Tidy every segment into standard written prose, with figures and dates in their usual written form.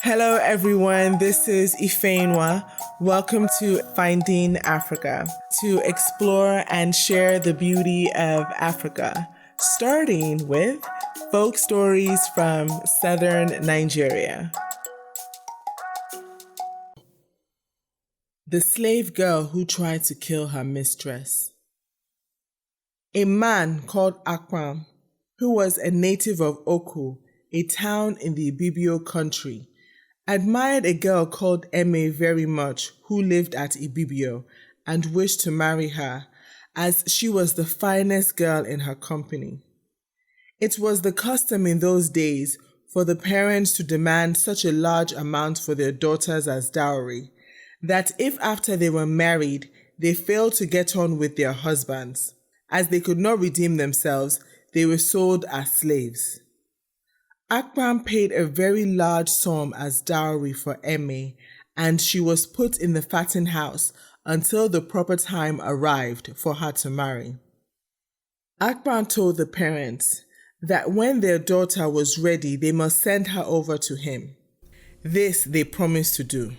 Hello everyone, this is Ifeyinwa. Welcome to Finding Africa, to explore and share the beauty of Africa, starting with folk stories from southern Nigeria. The slave girl who tried to kill her mistress. A man called Akpan, who was a native of Oku, a town in the Ibibio country, admired a girl called Eme very much who lived at Ibibio and wished to marry her, as she was the finest girl in her company. It was the custom in those days for the parents to demand such a large amount for their daughters as dowry, that if after they were married they failed to get on with their husbands, as they could not redeem themselves, they were sold as slaves. Akpan paid a very large sum as dowry for Eme, and she was put in the fatting house until the proper time arrived for her to marry. Akpan told the parents that when their daughter was ready, they must send her over to him. This they promised to do.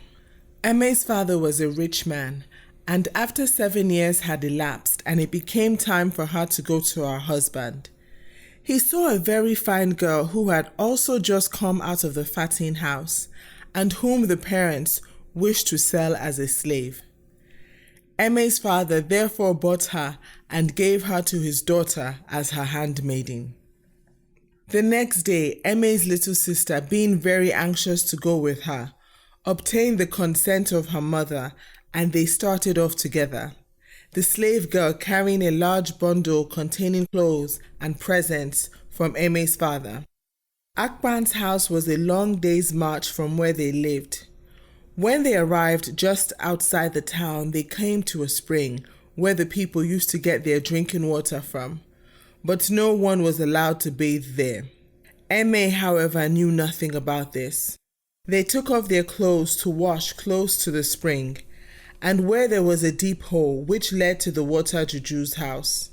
Eme's father was a rich man, and after 7 years had elapsed and it became time for her to go to her husband, he saw a very fine girl who had also just come out of the fatting house and whom the parents wished to sell as a slave. Eme's father therefore bought her and gave her to his daughter as her handmaiden. The next day, Eme's little sister, being very anxious to go with her, obtained the consent of her mother, and they started off together, the slave girl carrying a large bundle containing clothes and presents from Eme's father. Akpan's house was a long day's march from where they lived. When they arrived just outside the town, they came to a spring where the people used to get their drinking water from, but no one was allowed to bathe there. Eme, however, knew nothing about this. They took off their clothes to wash close to the spring, and where there was a deep hole which led to the water juju's house.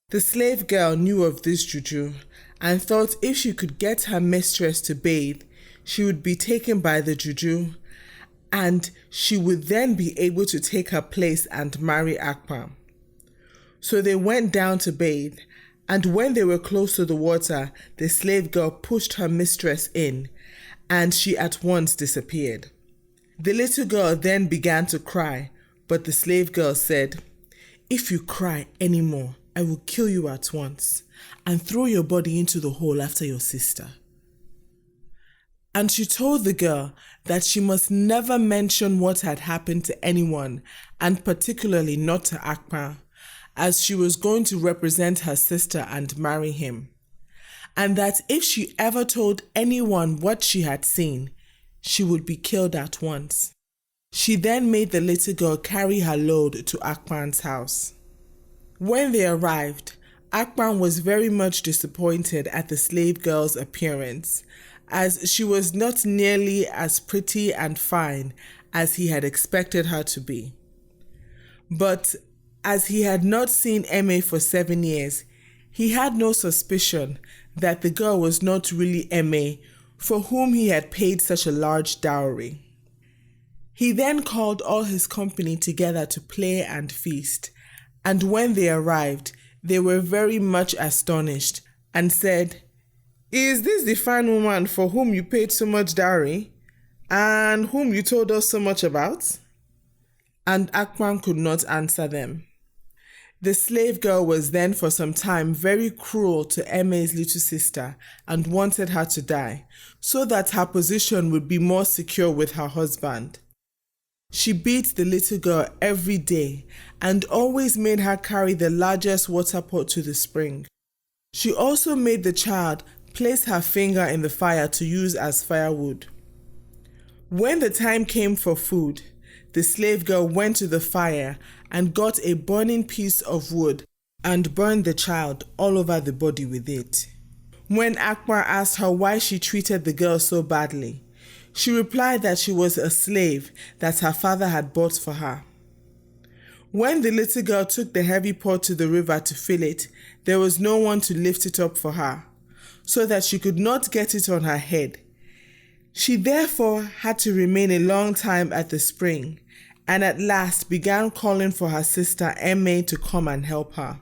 The slave girl knew of this juju and thought if she could get her mistress to bathe, she would be taken by the juju, and she would then be able to take her place and marry Akpan. So they went down to bathe, and when they were close to the water, the slave girl pushed her mistress in, and she at once disappeared. The little girl then began to cry, but the slave girl said, "If you cry any more, I will kill you at once and throw your body into the hole after your sister." And she told the girl that she must never mention what had happened to anyone, and particularly not to Akpan, as she was going to represent her sister and marry him, and that if she ever told anyone what she had seen, she would be killed at once. She then made the little girl carry her load to Akpan's house. When they arrived, Akpan was very much disappointed at the slave girl's appearance, as she was not nearly as pretty and fine as he had expected her to be. But as he had not seen Eme for 7 years, he had no suspicion that the girl was not really Eme, for whom he had paid such a large dowry. He then called all his company together to play and feast, and when they arrived, they were very much astonished and said, "Is this the fine woman for whom you paid so much dowry, and whom you told us so much about?" And Akpan could not answer them. The slave girl was then for some time very cruel to Eme's little sister and wanted her to die, so that her position would be more secure with her husband. She beat the little girl every day and always made her carry the largest water pot to the spring. She also made the child place her finger in the fire to use as firewood. When the time came for food, the slave girl went to the fire and got a burning piece of wood and burned the child all over the body with it. When Akbar asked her why she treated the girl so badly, she replied that she was a slave that her father had bought for her. When the little girl took the heavy pot to the river to fill it, there was no one to lift it up for her, so that she could not get it on her head. She therefore had to remain a long time at the spring, and at last began calling for her sister Emma to come and help her.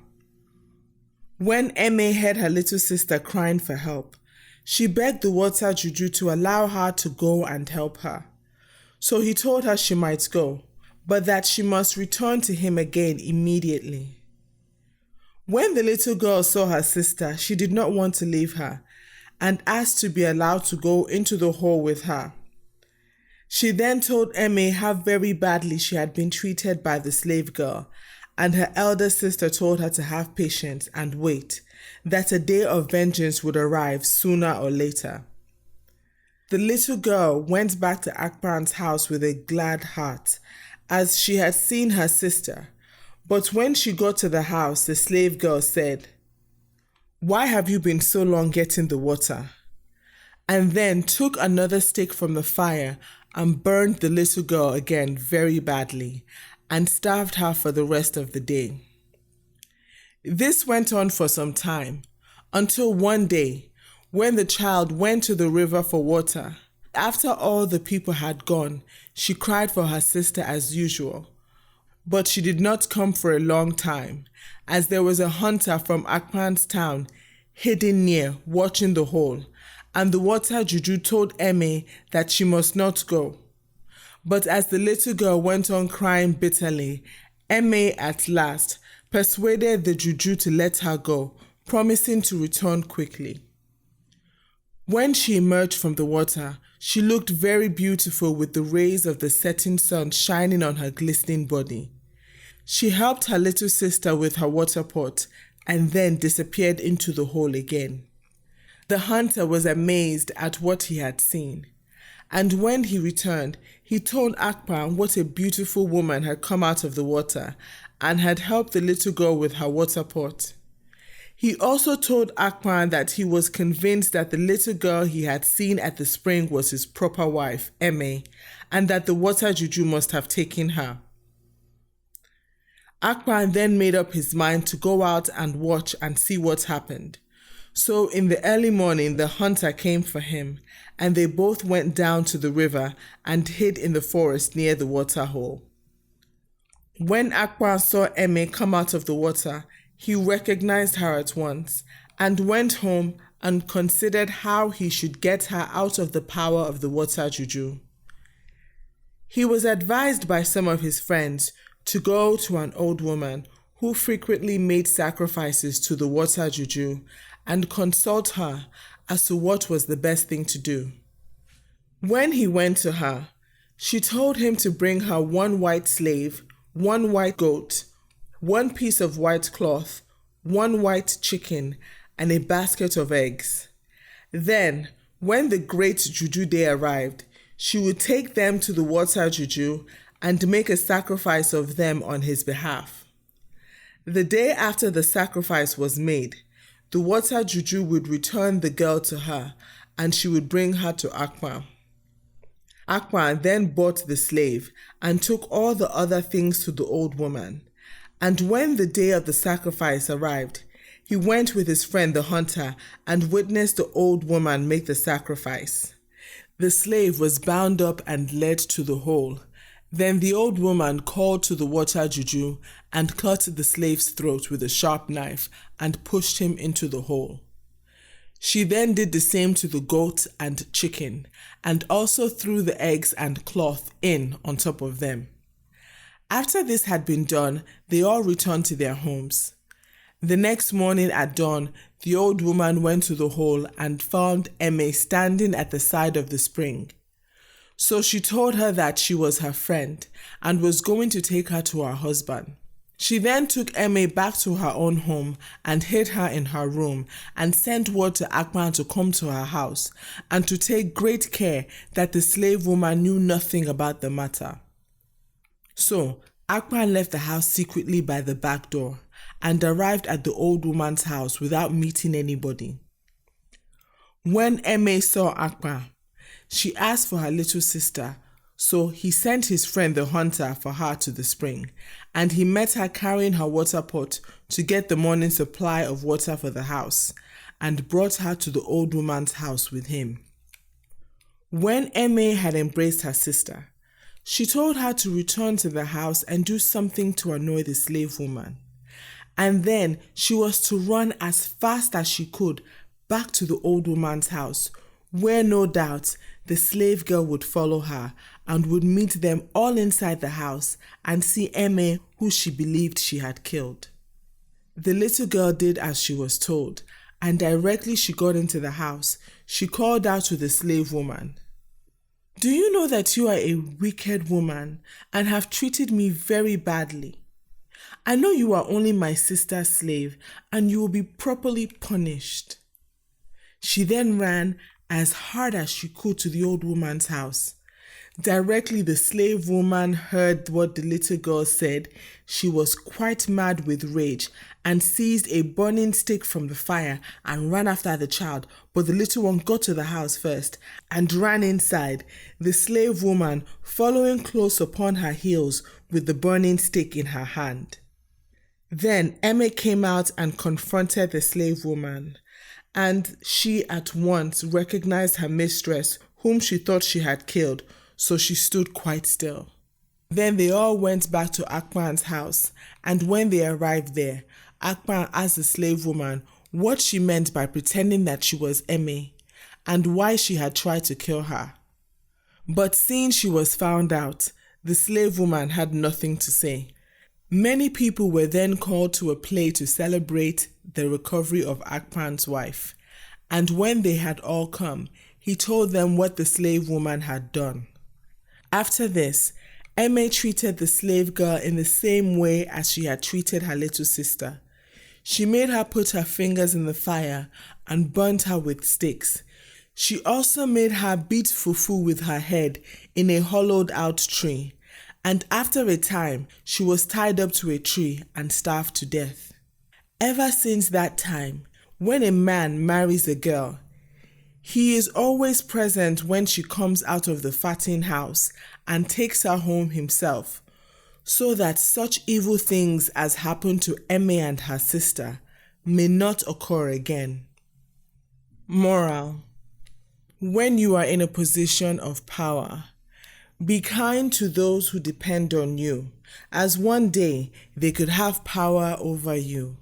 When Emma heard her little sister crying for help, she begged the water juju to allow her to go and help her. So he told her she might go, but that she must return to him again immediately. When the little girl saw her sister, she did not want to leave her, and asked to be allowed to go into the hall with her. She then told Emma how very badly she had been treated by the slave girl, and her elder sister told her to have patience and wait, that a day of vengeance would arrive sooner or later. The little girl went back to Akpan's house with a glad heart, as she had seen her sister. But when she got to the house, the slave girl said, "Why have you been so long getting the water?" And then took another stick from the fire and burned the little girl again very badly, and starved her for the rest of the day. This went on for some time, until one day, when the child went to the river for water. After all the people had gone, she cried for her sister as usual. But she did not come for a long time, as there was a hunter from Akpan's town hidden near, watching the hole, and the water juju told Emma that she must not go. But as the little girl went on crying bitterly, Emma at last persuaded the juju to let her go, promising to return quickly. When she emerged from the water, she looked very beautiful with the rays of the setting sun shining on her glistening body. She helped her little sister with her water pot and then disappeared into the hole again. The hunter was amazed at what he had seen, and when he returned, he told Akpan what a beautiful woman had come out of the water and had helped the little girl with her water pot. He also told Akpan that he was convinced that the little girl he had seen at the spring was his proper wife, Emma, and that the water juju must have taken her. Akpan then made up his mind to go out and watch and see what happened. So in the early morning, the hunter came for him, and they both went down to the river and hid in the forest near the water hole. When Akpan saw Emma come out of the water, he recognized her at once and went home and considered how he should get her out of the power of the water juju. He was advised by some of his friends to go to an old woman who frequently made sacrifices to the water juju and consult her as to what was the best thing to do. When he went to her, she told him to bring her one white slave, one white goat, one piece of white cloth, one white chicken, and a basket of eggs. Then, when the great juju day arrived, she would take them to the water juju and make a sacrifice of them on his behalf. The day after the sacrifice was made, the water juju would return the girl to her, and she would bring her to Akpan. Akpan then bought the slave and took all the other things to the old woman. And when the day of the sacrifice arrived, he went with his friend the hunter and witnessed the old woman make the sacrifice. The slave was bound up and led to the hole. Then the old woman called to the water juju and cut the slave's throat with a sharp knife and pushed him into the hole. She then did the same to the goat and chicken, and also threw the eggs and cloth in on top of them. After this had been done, they all returned to their homes. The next morning at dawn, the old woman went to the hole and found Emma standing at the side of the spring. So she told her that she was her friend and was going to take her to her husband. She then took Emma back to her own home and hid her in her room and sent word to Akpan to come to her house and to take great care that the slave woman knew nothing about the matter. So Akpan left the house secretly by the back door and arrived at the old woman's house without meeting anybody. When Emma saw Akpan, she asked for her little sister, so he sent his friend the hunter for her to the spring, and he met her carrying her water pot to get the morning supply of water for the house, and brought her to the old woman's house with him. When Eme had embraced her sister, she told her to return to the house and do something to annoy the slave woman. And then she was to run as fast as she could back to the old woman's house, where no doubt the slave girl would follow her and would meet them all inside the house and see Eme, who she believed she had killed. The little girl did as she was told, and directly she got into the house, she called out to the slave woman, "Do you know that you are a wicked woman and have treated me very badly? I know you are only my sister's slave and you will be properly punished." She then ran as hard as she could to the old woman's house. Directly the slave woman heard what the little girl said, she was quite mad with rage and seized a burning stick from the fire and ran after the child. But the little one got to the house first and ran inside, the slave woman following close upon her heels with the burning stick in her hand. Then Eme came out and confronted the slave woman, and she at once recognized her mistress, whom she thought she had killed, so she stood quite still. Then they all went back to Akpan's house, and when they arrived there, Akpan asked the slave woman what she meant by pretending that she was Eme, and why she had tried to kill her. But seeing she was found out, the slave woman had nothing to say. Many people were then called to a play to celebrate the recovery of Akpan's wife, and when they had all come, he told them what the slave woman had done. After this, Eme treated the slave girl in the same way as she had treated her little sister. She made her put her fingers in the fire and burnt her with sticks. She also made her beat fufu with her head in a hollowed out tree, and after a time she was tied up to a tree and starved to death. Ever since that time, when a man marries a girl, he is always present when she comes out of the fatting house and takes her home himself, so that such evil things as happened to Eme and her sister may not occur again. Moral: when you are in a position of power, be kind to those who depend on you, as one day they could have power over you.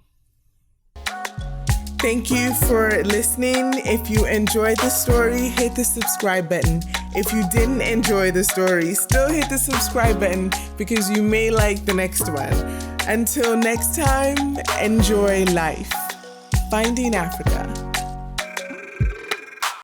Thank you for listening. If you enjoyed the story, hit the subscribe button. If you didn't enjoy the story, still hit the subscribe button because you may like the next one. Until next time, enjoy life. Finding Africa.